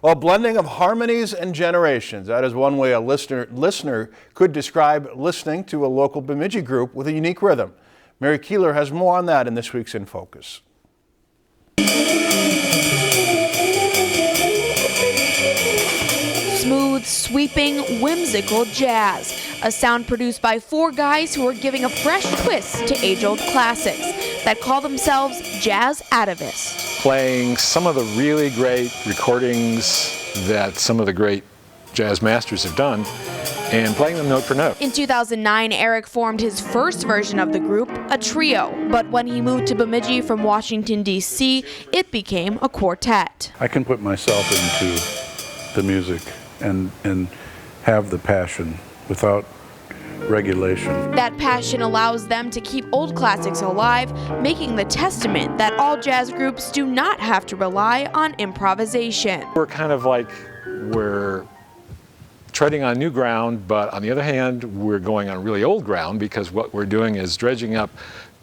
A blending of harmonies and generations. That is one way a listener could describe listening to a local Bemidji group with a unique rhythm. Mary Keeler has more on that in this week's In Focus. Smooth, sweeping, whimsical jazz. A sound produced by four guys who are giving a fresh twist to age-old classics that call themselves Jazz Atavist. Playing some of the really great recordings that some of the great jazz masters have done and playing them note for note. In 2009, Eric formed his first version of the group, a trio, but when he moved to Bemidji from Washington, D.C., it became a quartet. I can put myself into the music and have the passion without regulation. That passion allows them to keep old classics alive, making the testament that all jazz groups do not have to rely on improvisation. We're kind of like we're treading on new ground, but on the other hand, we're going on really old ground because what we're doing is dredging up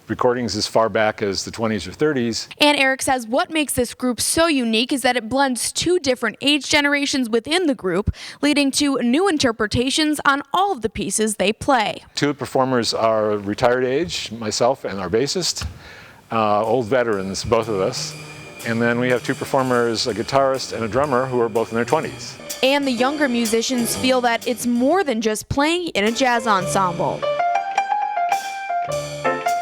recordings as far back as the 20s or 30s. And Eric says what makes this group so unique is that it blends two different age generations within the group, leading to new interpretations on all of the pieces they play. Two performers are retired age, myself and our bassist, old veterans, both of us. And then we have two performers, a guitarist and a drummer, who are both in their 20s. And the younger musicians feel that it's more than just playing in a jazz ensemble.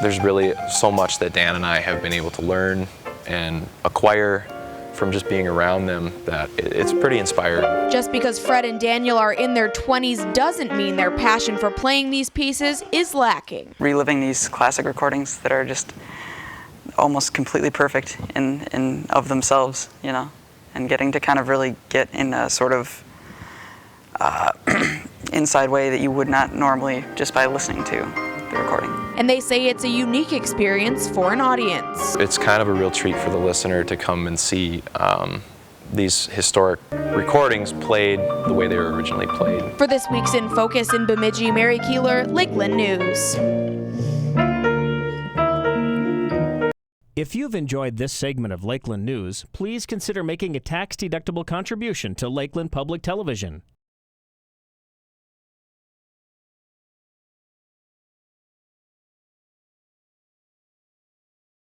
There's really so much that Dan and I have been able to learn and acquire from just being around them that it's pretty inspiring. Just because Fred and Daniel are in their 20s doesn't mean their passion for playing these pieces is lacking. Reliving these classic recordings that are just almost completely perfect in of themselves, you know, and getting to kind of really get in a sort of inside way that you would not normally just by listening to the recording. And they say it's a unique experience for an audience. It's kind of a real treat for the listener to come and see these historic recordings played the way they were originally played. For this week's In Focus in Bemidji, Mary Keeler, Lakeland News. If you've enjoyed this segment of Lakeland News, please consider making a tax-deductible contribution to Lakeland Public Television.